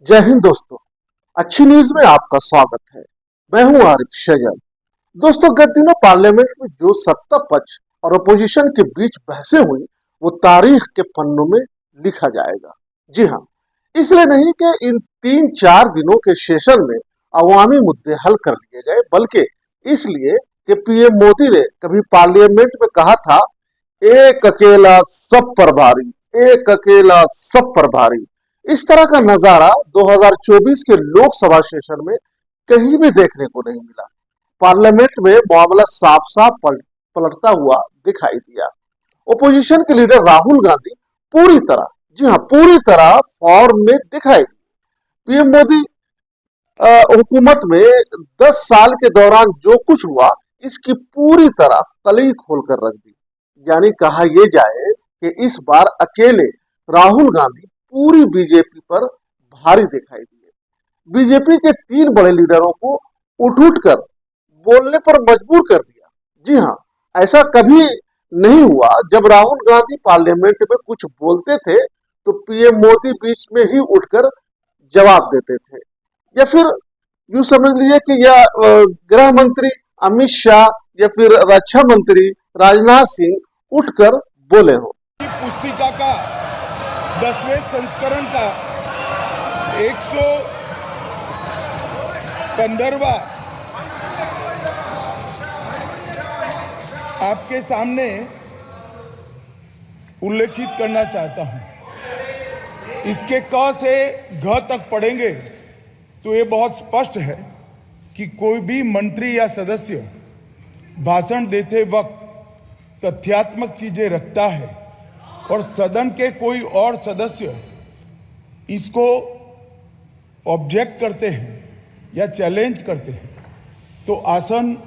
जय हिंद दोस्तों। अच्छी न्यूज में आपका स्वागत है। मैं हूं आरिफ शजल। दोस्तों, गत दिनों पार्लियामेंट में जो सत्ता पक्ष और अपोजिशन के बीच बहसें हुई वो तारीख के पन्नों में लिखा जाएगा। जी हाँ, इसलिए नहीं कि इन 3-4 दिनों के सेशन में अवामी मुद्दे हल कर लिए गए, बल्कि इसलिए कि पीएम मोदी ने कभी पार्लियामेंट में कहा था, एक अकेला सब पर भारी, एक अकेला सब पर भारी। इस तरह का नजारा 2024 के लोकसभा सेशन में कहीं भी देखने को नहीं मिला। पार्लियामेंट में मामला साफ साफ पलटता हुआ दिखाई दिया। ओपोजिशन के लीडर राहुल गांधी पूरी तरह, जी हाँ पूरी तरह फॉर्म में दिखाई दी। पीएम मोदी हुकूमत में 10 साल के दौरान जो कुछ हुआ, इसकी पूरी तरह तली खोलकर रख दी। यानी कहा यह जाए कि इस बार अकेले राहुल गांधी पूरी बीजेपी पर भारी दिखाई दिए। बीजेपी के 3 बड़े लीडरों को उठ कर बोलने पर मजबूर कर दिया। जी हाँ, ऐसा कभी नहीं हुआ। जब राहुल गांधी पार्लियामेंट में कुछ बोलते थे तो पीएम मोदी बीच में ही उठकर जवाब देते थे, या फिर यूं समझ लीजिए कि यह गृह मंत्री अमित शाह या फिर रक्षा मंत्री राजनाथ सिंह उठकर बोले हो। पुस्तिका का 10वें संस्करण का 115वां आपके सामने उल्लेखित करना चाहता हूं। इसके क से घ तक पढ़ेंगे तो ये बहुत स्पष्ट है कि कोई भी मंत्री या सदस्य भाषण देते वक्त तथ्यात्मक चीजें रखता है और सदन के कोई और सदस्य इसको ऑब्जेक्ट करते हैं या चैलेंज करते हैं तो आसन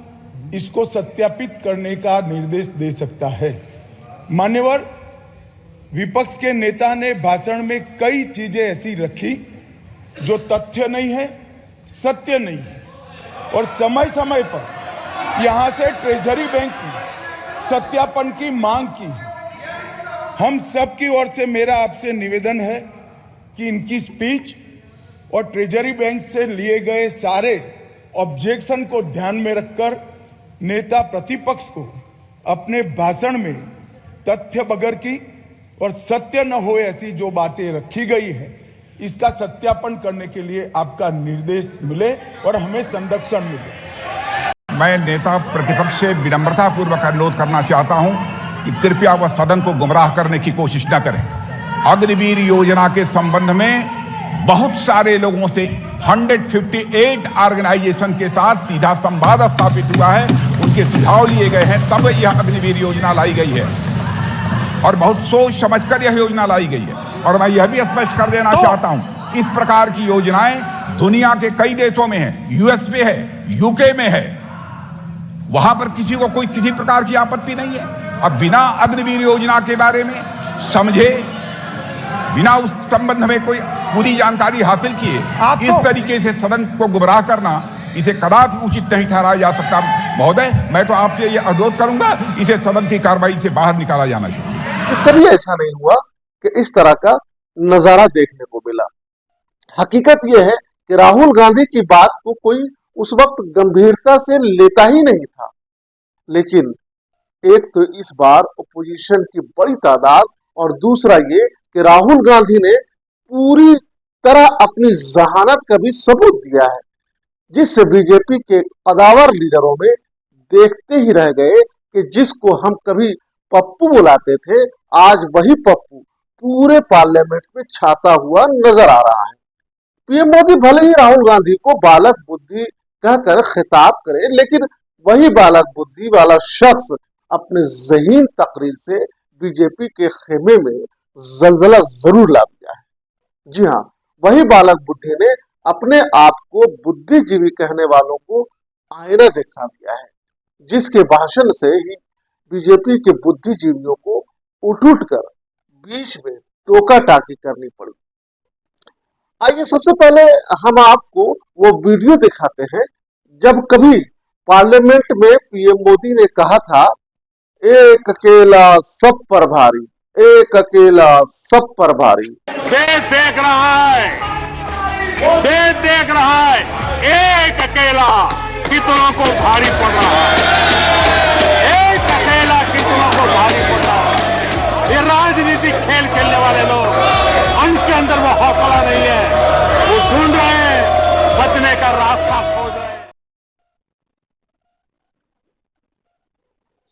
इसको सत्यापित करने का निर्देश दे सकता है। मान्यवर विपक्ष के नेता ने भाषण में कई चीजें ऐसी रखी जो तथ्य नहीं है, सत्य नहीं है, और समय समय पर यहां से ट्रेजरी बैंक में सत्यापन की मांग की। हम सब की ओर से मेरा आपसे निवेदन है कि इनकी स्पीच और ट्रेजरी बैंक से लिए गए सारे ऑब्जेक्शन को ध्यान में रखकर नेता प्रतिपक्ष को अपने भाषण में तथ्य बगैर की और सत्य न हो ऐसी जो बातें रखी गई है इसका सत्यापन करने के लिए आपका निर्देश मिले और हमें संरक्षण मिले। मैं नेता प्रतिपक्ष से विनम्रता पूर्वक अनुरोध करना चाहता हूं कि कृपया वह सदन को गुमराह करने की कोशिश न करें। अग्निवीर योजना के संबंध में बहुत सारे लोगों से 158 ऑर्गेनाइजेशन के साथ सीधा संवाद स्थापित हुआ है, उनके सुझाव लिए गए हैं, तब यह अग्निवीर योजना लाई गई है और बहुत सोच समझकर यह योजना लाई गई है। और मैं यह भी स्पष्ट कर देना चाहता हूं, इस प्रकार की योजनाएं दुनिया के कई देशों में है, यूएस में है, यूके में है, वहां पर किसी को कोई किसी प्रकार की आपत्ति नहीं है। अब बिना अग्निवीर योजना के बारे में समझे, बिना उस संबंध में कोई पूरी जानकारी हासिल किए इस तरीके से सदन को गुमराह करना, इसे कदापि उचित नहीं ठहराया जा सकता। महोदय, मैं तो आपसे यह अनुरोध करूंगा, इसे सदन की कार्रवाई से बाहर निकाला जाना चाहिए। तो कभी ऐसा नहीं हुआ कि इस तरह का नजारा देखने को मिला। हकीकत यह है कि राहुल गांधी की बात को कोई उस वक्त गंभीरता से लेता ही नहीं था। लेकिन एक तो इस बार ओपोजिशन की बड़ी तादाद और दूसरा ये कि राहुल गांधी ने पूरी तरह अपनी जहानत का भी सबूत दिया है, जिससे बीजेपी के कदावर लीडरों में देखते ही रह गए कि जिसको हम कभी पप्पू बुलाते थे, आज वही पप्पू पूरे पार्लियामेंट में छाता हुआ नजर आ रहा है। पीएम मोदी भले ही राहुल गांधी को बालक बुद्धि कहकर खिताब करे, लेकिन वही बालक बुद्धि वाला शख्स अपने ज़हीन तकरीर से बीजेपी के खेमे में जलजला जरूर ला दिया है। जी हाँ, वही बालक बुद्धि ने अपने आप को बुद्धिजीवी कहने वालों को आईना दिखा दिया है, जिसके भाषण से ही बीजेपी के बुद्धिजीवियों को उठ कर बीच में टोका टाकी करनी पड़ी। आइए सबसे पहले हम आपको वो वीडियो दिखाते हैं जब कभी पार्लियामेंट में पीएम मोदी ने कहा था, एक अकेला सब पर भारी, एक अकेला सब पर भारी। देश देख रहा है रहा है एक अकेला कितनों को भारी पड़ रहा है, एक अकेला कितनों को भारी पड़ रहा है। ये राजनीतिक खेल खेलने वाले लोग, उनके अंदर वो हौसला नहीं है, वो ढूंढ रहे हैं बचने का रास्ता खोज रहे हैं।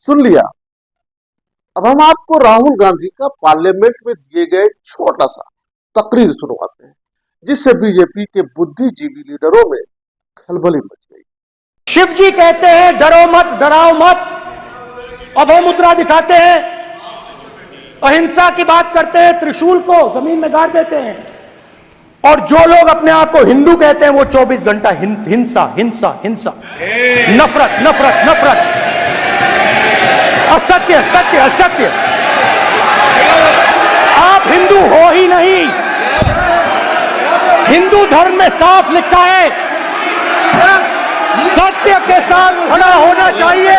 सुन लिया। अब हम आपको राहुल गांधी का पार्लियामेंट में दिए गए छोटा सा तकरीर सुनवाते हैं, जिससे बीजेपी के बुद्धिजीवी लीडरों में खलबली मच गई। शिव जी कहते हैं डरो मत, डराओ मत, अभय मुद्रा दिखाते हैं, अहिंसा की बात करते हैं, त्रिशूल को जमीन में गाड़ देते हैं, और जो लोग अपने आप को हिंदू कहते हैं वो 24 घंटा हिंसा हिंसा हिंसा, नफरत नफरत नफरत, असत्य सत्य असत्य। आप हिंदू हो ही नहीं। हिंदू धर्म में साफ लिखा है सत्य के साथ खड़ा होना चाहिए,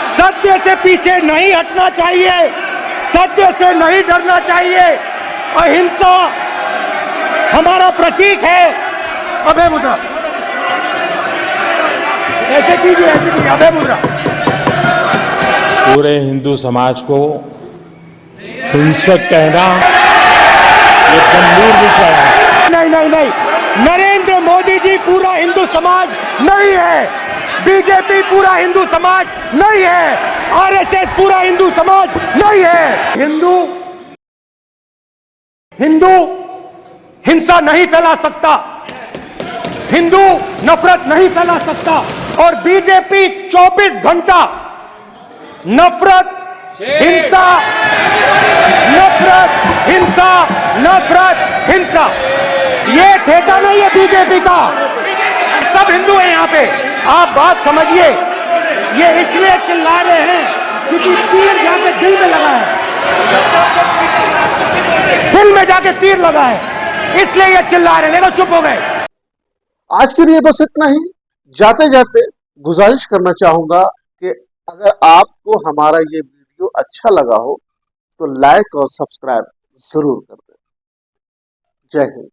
सत्य से पीछे नहीं हटना चाहिए, सत्य से नहीं डरना चाहिए। अहिंसा हमारा प्रतीक है। अभय मुद्रा ऐसे कीजिए, ऐसे कीजिए, अभय मुद्रा। पूरे हिंदू समाज को हिंसक कहना ये गंभीर विषय है। नहीं नहीं नहीं, नरेंद्र मोदी जी पूरा हिंदू समाज नहीं है, बीजेपी पूरा हिंदू समाज नहीं है, आरएसएस पूरा हिंदू समाज नहीं है। हिंदू हिंसा नहीं फैला सकता, हिंदू नफरत नहीं फैला सकता, और बीजेपी 24 घंटा नफरत हिंसा नफरत हिंसा नफरत हिंसा, ये ठेका नहीं है बीजेपी का। सब हिंदू हैं यहाँ पे, आप बात समझिए। ये इसलिए चिल्ला रहे हैं क्योंकि तीर जाके दिल में लगा है, दिल में जाके तीर लगा है, इसलिए ये चिल्ला रहे हैं। देखो चुप हो गए। आज के लिए बस इतना ही। जाते जाते गुजारिश करना चाहूंगा कि अगर आपको हमारा ये वीडियो अच्छा लगा हो तो लाइक और सब्सक्राइब जरूर कर दें। जय हिंद।